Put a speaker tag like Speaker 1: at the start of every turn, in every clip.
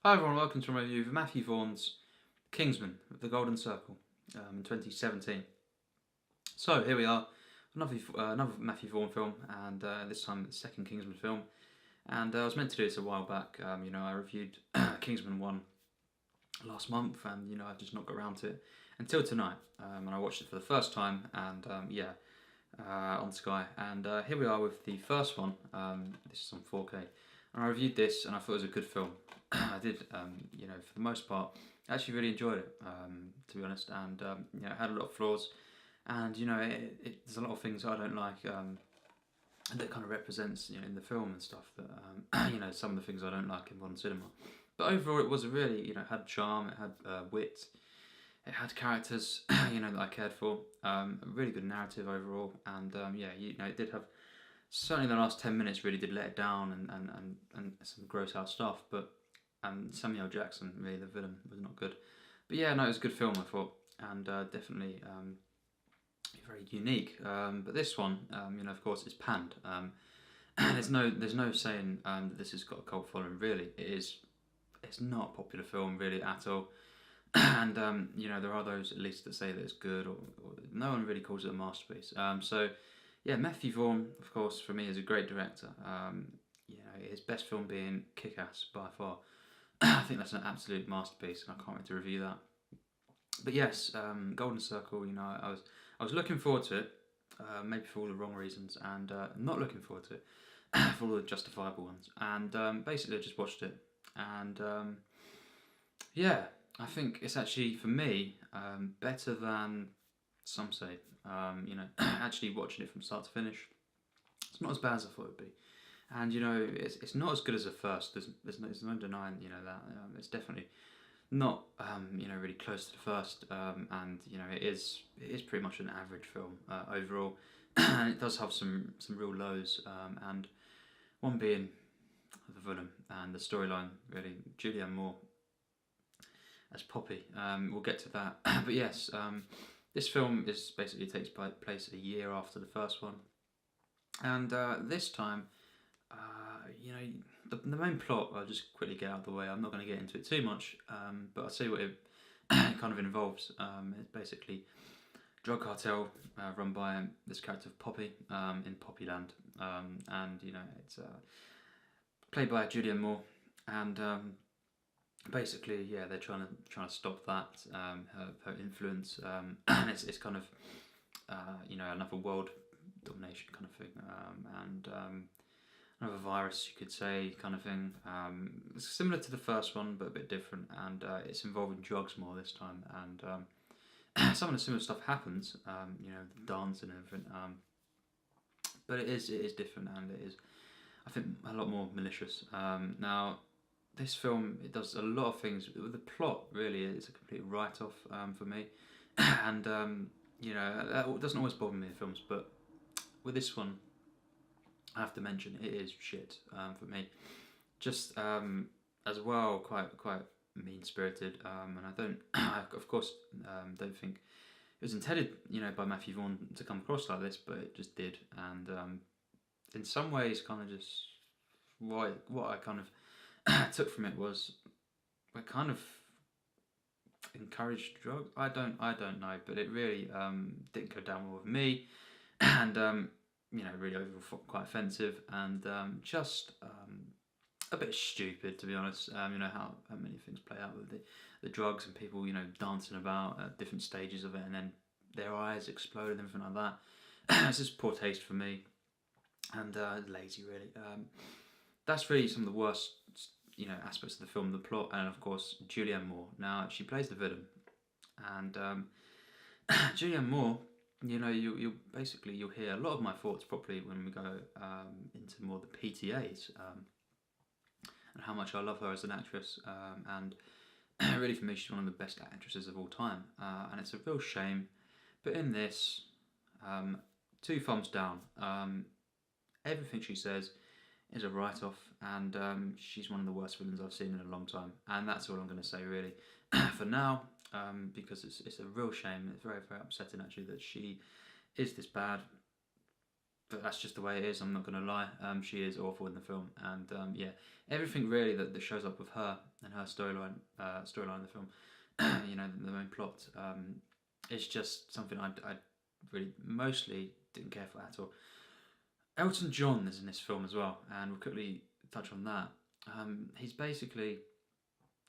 Speaker 1: Hi everyone, welcome to my review of Matthew Vaughn's Kingsman, The Golden Circle, in 2017. So here we are, another Matthew Vaughn film, and this time the second Kingsman film. And I was meant to do this a while back. I reviewed Kingsman 1 last month, and I've just not got around to it until tonight. And I watched it for the first time, and on Sky. And here we are with the first one. This is on 4K. And I reviewed this, and I thought it was a good film. I did, for the most part, I actually really enjoyed it, to be honest. And it had a lot of flaws, and there's a lot of things I don't like that kind of represents in the film and stuff. That some of the things I don't like in modern cinema. But overall, it was a really it had charm, it had wit, it had characters that I cared for. A really good narrative overall, and it did have. Certainly the last 10 minutes really did let it down and some gross out stuff, but Samuel Jackson, really the villain, was not good. But yeah, no, it was a good film I thought, and definitely very unique. But this one, of course, is panned. There's no saying that this has got a cult following. Really, it's not a popular film really at all. And there are those at least that say that it's good, or no one really calls it a masterpiece. Yeah, Matthew Vaughn, of course, for me is a great director. His best film being Kick-Ass by far. I think that's an absolute masterpiece, and I can't wait to review that. But yes, Golden Circle. I was looking forward to it, maybe for all the wrong reasons, and not looking forward to it for all the justifiable ones. And basically, I just watched it, and I think it's actually for me better than some say. Actually watching it from start to finish, it's not as bad as I thought it'd be. And it's not as good as the first. There's no denying that. It's definitely not really close to the first. And it is pretty much an average film overall. And it does have some real lows. And one being the villain and the storyline, really. Julianne Moore as Poppy. We'll get to that. But yes. This film basically takes place a year after the first one, and this time, the main plot. I'll just quickly get out of the way. I'm not going to get into it too much, but I'll see what it kind of involves. It's basically drug cartel run by this character of Poppy in Poppyland, and it's played by Julianne Moore, and basically, yeah, they're trying to stop that her influence, and it's kind of another world domination kind of thing, and another virus you could say kind of thing. It's similar to the first one but a bit different, and it's involving drugs more this time, and some of the similar stuff happens, the dance and everything, but it is different, and it is I think a lot more malicious. Now. This film, it does a lot of things. The plot really is a complete write-off for me, and that doesn't always bother me in films, but with this one, I have to mention it is shit for me. Just as well, quite mean-spirited, and I of course don't think it was intended, by Matthew Vaughn to come across like this, but it just did, and in some ways, kind of just what I kind of took from it was I kind of encouraged drugs. I don't know, but it really didn't go down well with me, and really overall quite offensive, and just a bit stupid, to be honest. How many things play out with the drugs and people dancing about at different stages of it, and then their eyes explode and everything like that. It's just poor taste for me, and lazy really. That's really some of the worst aspects of the film, the plot, and of course Julianne Moore. Now she plays the villain, and Julianne Moore, you basically you'll hear a lot of my thoughts properly when we go into more the PTAs, and how much I love her as an actress, and really for me she's one of the best actresses of all time, and it's a real shame, but in this, two thumbs down. Everything she says is a write-off, and she's one of the worst villains I've seen in a long time, and that's all I'm going to say really for now, because it's a real shame. It's very upsetting actually that she is this bad, but that's just the way it is. I'm not gonna lie. She is awful in the film, and yeah, everything really that shows up with her and her storyline in the film, the main plot, is just something I really mostly didn't care for at all. Elton John is in this film as well, and we'll quickly touch on that. He's basically,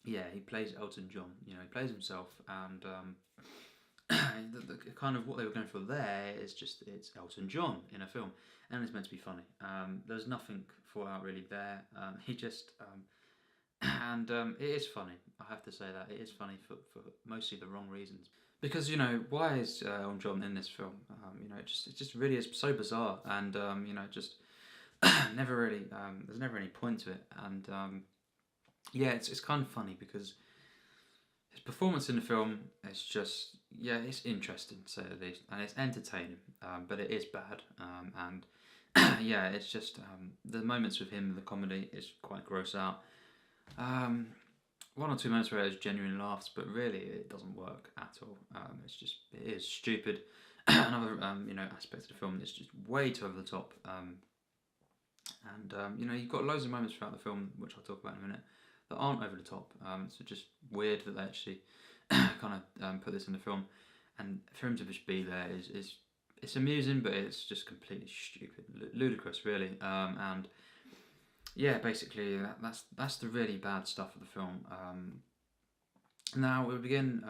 Speaker 1: yeah, he plays Elton John. He plays himself, and the kind of what they were going for there is just it's Elton John in a film, and it's meant to be funny. There's nothing thought out really there. He just and it is funny. I have to say that it is funny for mostly the wrong reasons. Because why is Elton John in this film? It just really is so bizarre, and just never really. There's never any point to it, and yeah, it's kind of funny because his performance in the film is just it's interesting to say the least, and it's entertaining, but it is bad, and yeah, it's just the moments with him, the comedy is quite gross out. One or two moments where it's genuine laughs, but really it doesn't work at all. It is stupid. Another aspect of the film is just way too over the top. And you've got loads of moments throughout the film, which I'll talk about in a minute, that aren't over the top. So just weird that they actually kind of put this in the film, and for him to just be there is it's amusing, but it's just completely stupid, ludicrous, really. And yeah, basically that's the really bad stuff of the film. Now we'll begin,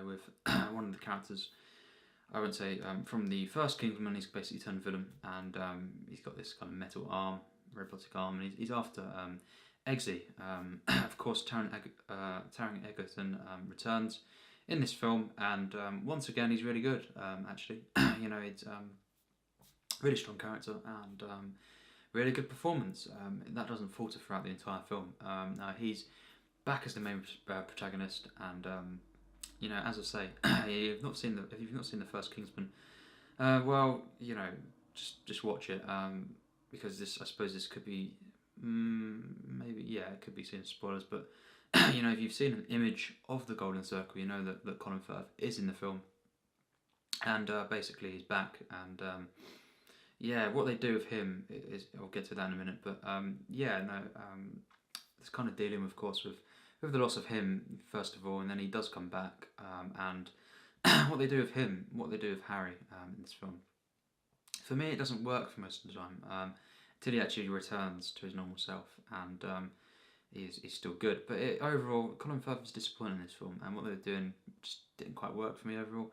Speaker 1: with one of the characters. I would say from the first Kingsman, he's basically turned villain, and he's got this kind of metal arm, robotic arm, and he's after Eggsy. Of course, Taron Egerton returns in this film, and once again he's really good. Actually, it's really strong character and really good performance. That doesn't falter throughout the entire film. Now he's back as the main protagonist, and as I say, if you've not seen the first Kingsman, well, just watch it, because I suppose this could be maybe it could be seen as spoilers, but if you've seen an image of the Golden Circle, you know that Colin Firth is in the film, and basically he's back, and what they do with him is I'll get to that in a minute, but it's kind of dealing, of course, with the loss of him first of all, and then he does come back, and what they do with him, what they do with Harry in this film, for me it doesn't work for most of the time, until he actually returns to his normal self, and he's still good. But overall, Colin Firth was disappointing in this film, and what they were doing just didn't quite work for me overall.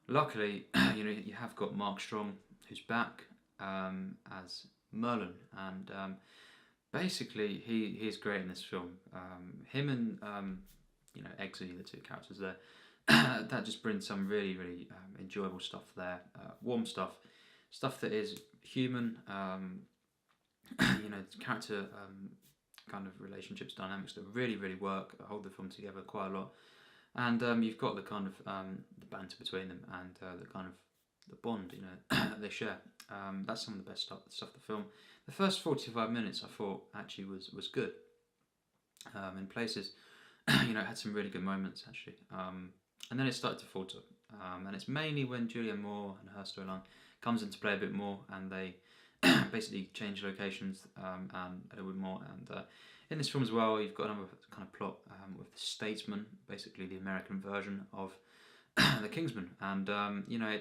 Speaker 1: Luckily, you have got Mark Strong, who's back as Merlin, and basically he's great in this film. Him and Eggsy, the two characters there, that just brings some really really enjoyable stuff there, warm stuff that is human. Character kind of relationships, dynamics that really really work, hold the film together quite a lot, and you've got the kind of the banter between them, and the kind of the bond that they share. That's some of the best stuff of the film. The first 45 minutes I thought actually was good. In places, it had some really good moments actually, and then it started to falter. And it's mainly when Julianne Moore and her storyline comes into play a bit more, and they basically change locations and a little bit more. And in this film as well, you've got another kind of plot with the Statesman, basically the American version of the Kingsman, and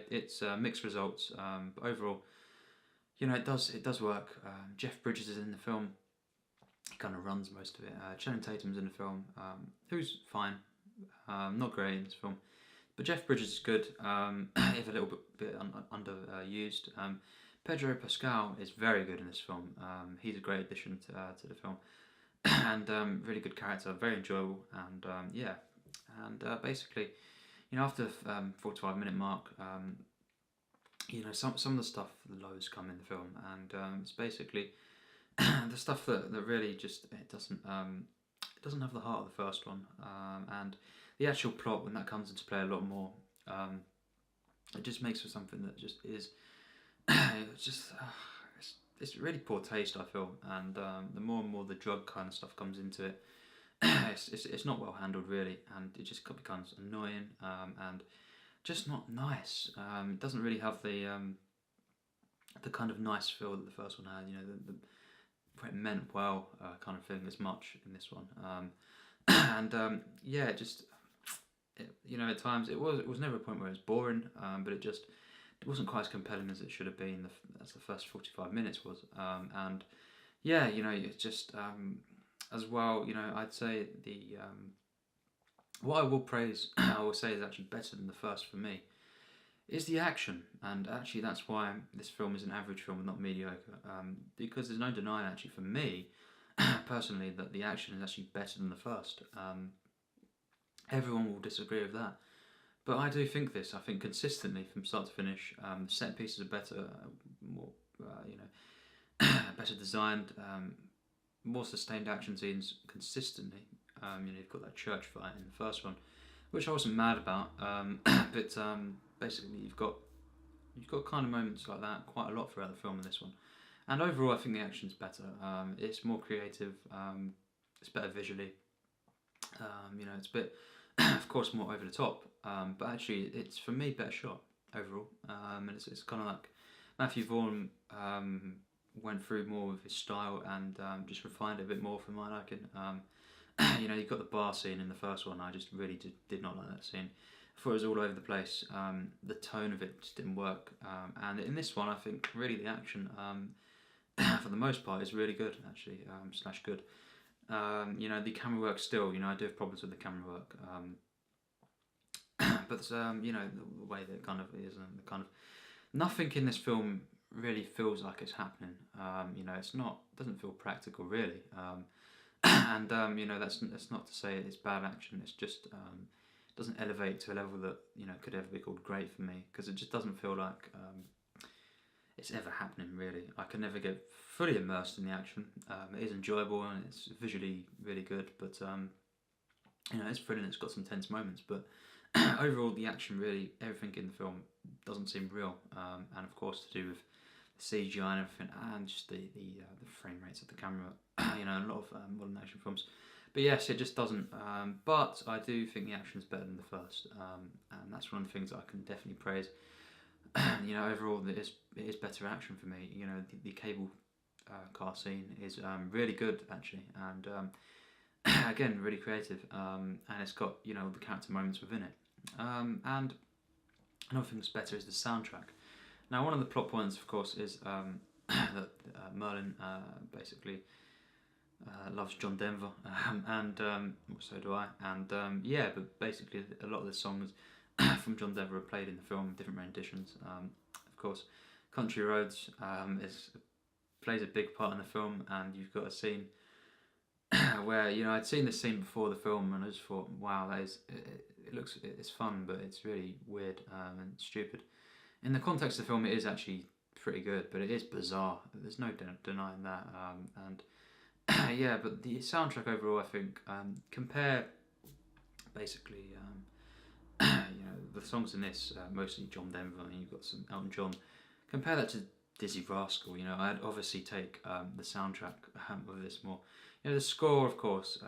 Speaker 1: it's mixed results, but overall, it does work. Jeff Bridges is in the film. He kind of runs most of it. Channing Tatum's in the film, who's fine, not great in this film, but Jeff Bridges is good, if a little bit underused. Pedro Pascal is very good in this film. He's a great addition to the film, and really good character, very enjoyable, and basically, after the 45-minute mark, some of the stuff, the lows come in the film, and it's basically the stuff that really just it doesn't have the heart of the first one, and the actual plot, when that comes into play a lot more, it just makes for something that just is it's really poor taste, I feel, and the more and more the drug kind of stuff comes into it, it's not well handled really, and it just becomes annoying, and just not nice. It doesn't really have the the kind of nice feel that the first one had. You know, where it meant well kind of thing as much in this one. Yeah, it just you know, at times it was never a point where it was boring, but it wasn't quite as compelling as it should have been as the first 45 minutes was. And yeah, you know, it's just as well. You know, I'd say what I will praise, I will say is actually better than the first for me, is the action. And actually that's why this film is an average film and not mediocre, because there's no denying actually for me personally that the action is actually better than the first. Everyone will disagree with that, but I do think this. I think consistently from start to finish, the set pieces are better, more you know, better designed, more sustained action scenes consistently. You know, you've got that church fight in the first one, which I wasn't mad about, but basically you've got kind of moments like that quite a lot throughout the film in this one. And overall, I think the action's better. It's more creative. It's better visually. You know, it's a bit, of course, more over the top. But actually, it's for me better shot overall. And it's kind of like Matthew Vaughn went through more of his style and just refined it a bit more for my liking. You know, you've got the bar scene in the first one. I just really did not like that scene. I thought it was all over the place. The tone of it just didn't work. And in this one, I think really the action, for the most part, is really good actually, / good. You know, the camera work still. You know, I do have problems with the camera work. But you know, the way that it kind of is, and the kind of nothing in this film really feels like it's happening. You know, doesn't feel practical really. And you know, that's not to say it's bad action. It's just doesn't elevate to a level that, you know, could ever be called great for me, because it just doesn't feel like it's ever happening really. I can never get fully immersed in the action. It is enjoyable and it's visually really good, but you know, it's brilliant. It's got some tense moments, but overall the action, really everything in the film doesn't seem real, and of course to do with CGI and everything, and just the frame rates of the camera. You know, a lot of modern action films. But yes, it just doesn't. But I do think the action is better than the first, and that's one of the things that I can definitely praise. You know, overall, it is better action for me. You know, the cable car scene is really good actually, and again, really creative. And it's got, you know, the character moments within it. And another thing that's better is the soundtrack. Now, one of the plot points, of course, is that Merlin basically loves John Denver, and so do I. And yeah, but basically a lot of the songs from John Denver are played in the film, different renditions. Of course, Country Roads plays a big part in the film, and you've got a scene where, you know, I'd seen this scene before the film, and I just thought, wow, it's fun, but it's really weird and stupid. In the context of the film, it is actually pretty good, but it is bizarre. There's no denying that. And yeah, but the soundtrack overall, I think, compare basically, you know, the songs in this, mostly John Denver, and you've got some Elton John. Compare that to Dizzy Rascal. You know, I'd obviously take the soundtrack of this more. You know, the score, of course,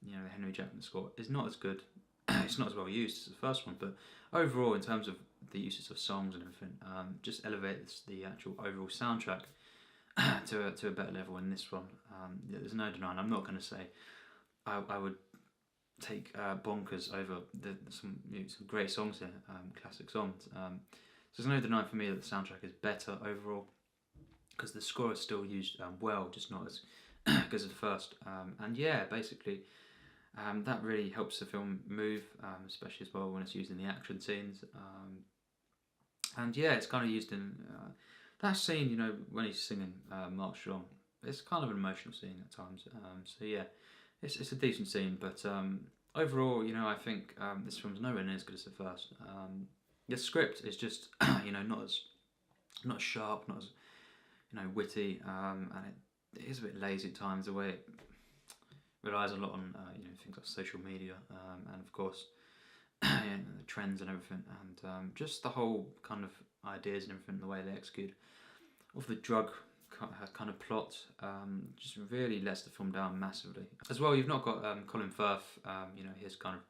Speaker 1: you know, the Henry Jackman score is not as good. It's not as well used as the first one, but overall, in terms of the uses of songs and everything, just elevates the actual overall soundtrack to a better level in this one. There's no denying. I'm not going to say I would take Bonkers over some great songs here, classic songs. So there's no denying for me that the soundtrack is better overall, because the score is still used well, just not as good as the first. And yeah, basically, that really helps the film move, especially as well when it's used in the action scenes. And yeah, it's kind of used in that scene, you know, when he's singing March Strong. It's kind of an emotional scene at times. So yeah, it's a decent scene, but overall, you know, I think this film's nowhere near as good as the first. The script is just, you know, not as sharp, not as, you know, witty, and it is a bit lazy at times. The way it relies a lot on you know, things like social media, and of course, you know, the trends and everything, and just the whole kind of ideas and everything, the way they execute of the drug kind of plot, just really lets the film down massively. As well, you've not got Colin Firth. You know, his kind of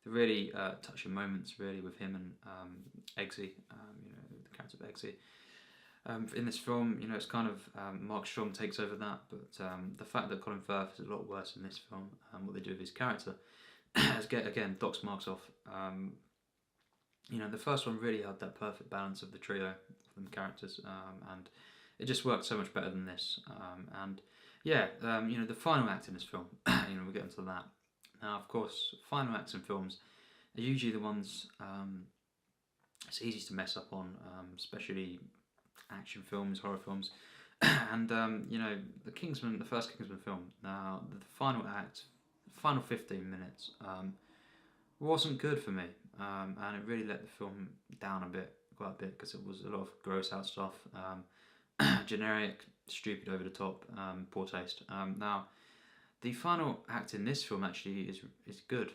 Speaker 1: the really touching moments really with him and Eggsy. You know, the character of Eggsy. In this film, it's kind of Mark Strong takes over that, but the fact that Colin Firth is a lot worse in this film, what they do with his character, again docks marks off. The first one really had that perfect balance of the trio of the characters, and it just worked so much better than this. The final act in this film, we'll get into that. Now, of course, final acts in films are usually the ones it's easiest to mess up on, especially action films, horror films. And the first Kingsman film. Now, the final act, final 15 minutes, wasn't good for me, and it really let the film down quite a bit, because it was a lot of gross out stuff, generic, stupid, over the top, poor taste. Now, the final act in this film actually is good,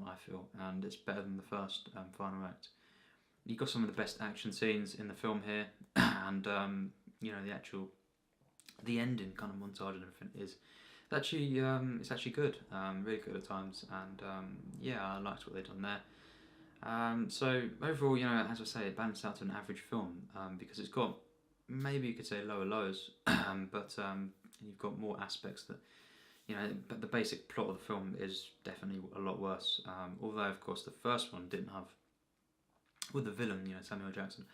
Speaker 1: I feel, and it's better than the first final act. You've got some of the best action scenes in the film here, and the ending kind of montage and everything is actually it's actually good, really good at times, and I liked what they've done there. So overall, as I say, it balanced out to an average film, because it's got, maybe you could say, lower lows, but you've got more aspects that, but the basic plot of the film is definitely a lot worse. Although, of course, the first one didn't have, with the villain, Samuel Jackson,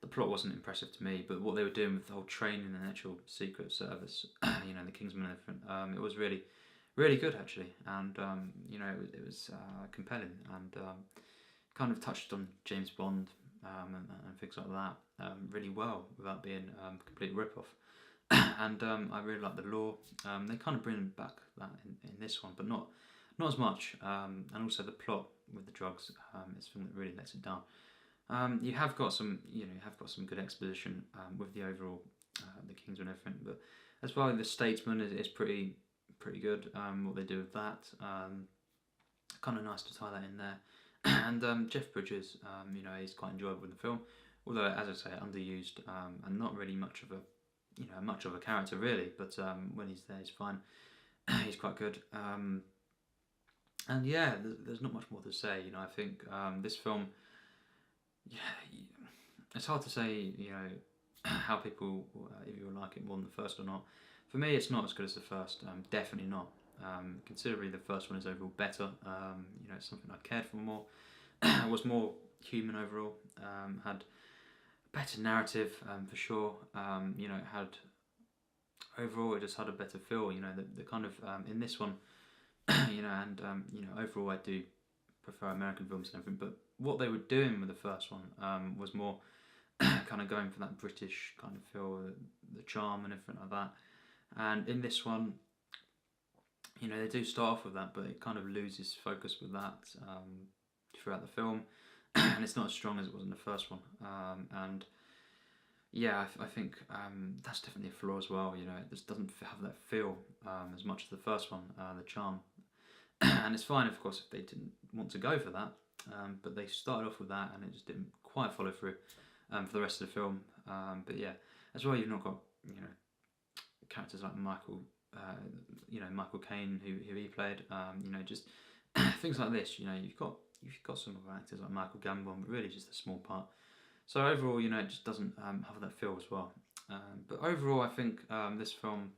Speaker 1: the plot wasn't impressive to me, but what they were doing with the whole training and actual secret service, the Kingsman and everything, it was really, really good actually, and it was compelling, and kind of touched on James Bond and things like that really well, without being a complete rip-off. And I really like the lore. They kind of bring back that in this one, but not as much. And also the plot with the drugs is something that really lets it down. You have got some good exposition with the overall the Kingsman and everything, but as well, the Statesman is pretty good. What they do with that, kind of nice to tie that in there. And Jeff Bridges, he's quite enjoyable in the film, although, as I say, underused, and not really much of a character really. But when he's there, he's fine. He's quite good. And yeah, there's not much more to say. I think this film, it's hard to say, how people, if you like it more than the first or not. For me, it's not as good as the first. Definitely not. Considerably, the first one is overall better. It's something I cared for more. It was more human overall. Had a better narrative, for sure. It had, overall, it just had a better feel. The kind of in this one, overall, I do prefer American films and everything. But what they were doing with the first one was more kind of going for that British kind of feel, the charm and everything like that. And in this one, they do start off with that, but it kind of loses focus with that throughout the film, and it's not as strong as it was in the first one. And yeah, I think that's definitely a flaw as well. It just doesn't have that feel as much as the first one, the charm. And it's fine, of course, if they didn't want to go for that, but they started off with that, and it just didn't quite follow through for the rest of the film. But yeah, as well, you've not got characters like Michael Caine, who he played. Just things like this. You've got some other actors like Michael Gambon, but really just a small part. So overall, it just doesn't have that feel as well. But overall, I think this film,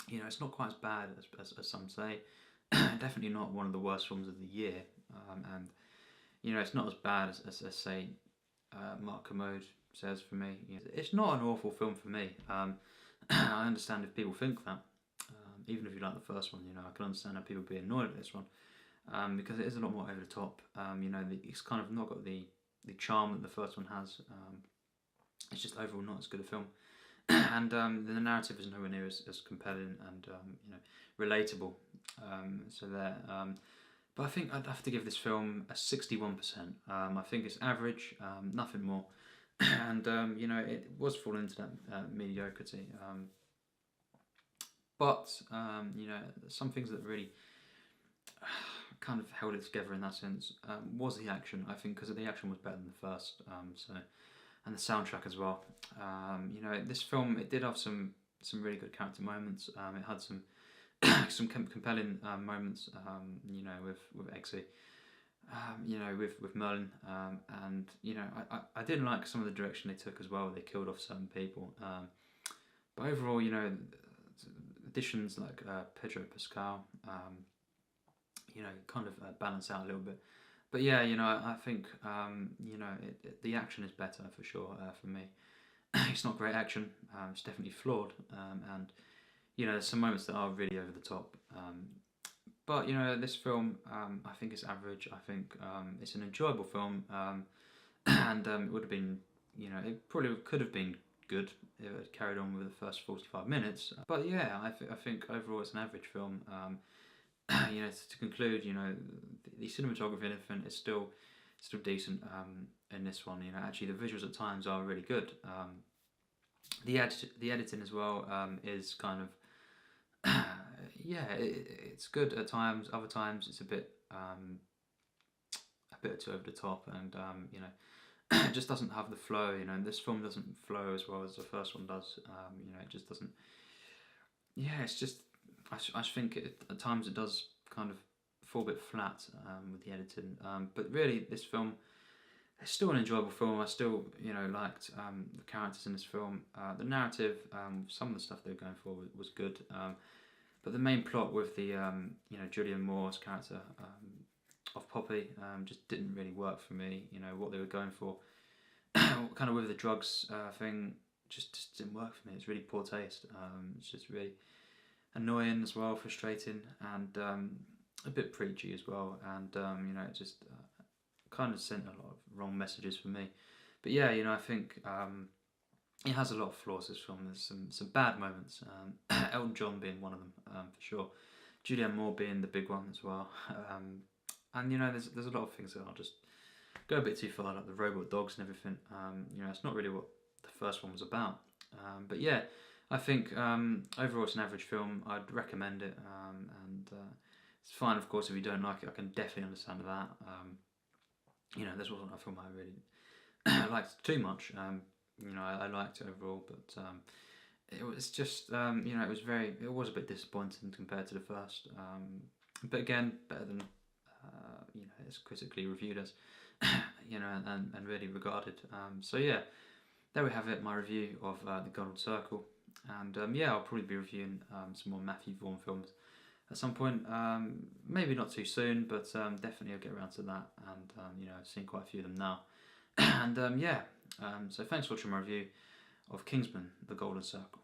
Speaker 1: it's not quite as bad as some say. Definitely not one of the worst films of the year. And it's not as bad as say Mark Commode says for me. It's not an awful film for me. I understand if people think that. Even if you like the first one, I can understand how people be annoyed at this one, because it is a lot more over the top. It's kind of not got the charm that the first one has. It's just overall not as good a film, and the narrative is nowhere near as compelling and relatable. But I think I'd have to give this film a 61%. I think it's average, nothing more, and it was falling into that mediocrity. But some things that really kind of held it together in that sense was the action. I think because the action was better than the first. And the soundtrack as well. This film, it did have some really good character moments. It had some compelling moments. With Eggsy. you know, with Merlin, and you know, I didn't like some of the direction they took as well. They killed off certain people, but overall, you know, additions like Pedro, Pascal, you know, kind of balance out a little bit. But yeah, you know, I think you know, the action is better for sure for me. It's not great action. It's definitely flawed, and you know, there's some moments that are really over the top. But you know, this film, I think it's average. I think it's an enjoyable film, and it would have been, you know, it probably could have been good if it had carried on with the first 45 minutes. But yeah, I think overall it's an average film. You know, to conclude, you know, the cinematography and everything is still decent in this one. You know, actually the visuals at times are really good. The editing as well is kind of yeah, it's good at times. Other times it's a bit too over the top, and you know, it just doesn't have the flow. You know, this film doesn't flow as well as the first one does. You know, it just doesn't. Yeah, it's just I think at times it does kind of fall a bit flat with the editing. But really, this film it's still an enjoyable film. I still, you know, liked the characters in this film. The narrative, some of the stuff they were going for was good. But the main plot with the, you know, Julianne Moore's character of Poppy just didn't really work for me. You know, what they were going for, kind of with the drugs thing, just didn't work for me. It's really poor taste. It's just really annoying as well, frustrating, and a bit preachy as well. And you know, it just kind of sent a lot of wrong messages for me. But yeah, you know, I think it has a lot of flaws, this film. There's some bad moments. Elton John being one of them, for sure. Julianne Moore being the big one as well. And you know, there's a lot of things that I'll just go a bit too far, like the robot dogs and everything. You know, it's not really what the first one was about. But yeah, I think overall it's an average film. I'd recommend it, and it's fine, of course, if you don't like it. I can definitely understand that. You know, this wasn't a film I really liked too much. You know, I liked it overall, but it was just, you know, it was a bit disappointing compared to the first. But again, better than, you know, it's critically reviewed as, you know, and really regarded. So yeah, there we have it, my review of The Golden Circle. And yeah, I'll probably be reviewing some more Matthew Vaughn films at some point. Maybe not too soon, but definitely I'll get around to that. And you know, I've seen quite a few of them now. And yeah, so thanks for watching my review of Kingsman, The Golden Circle.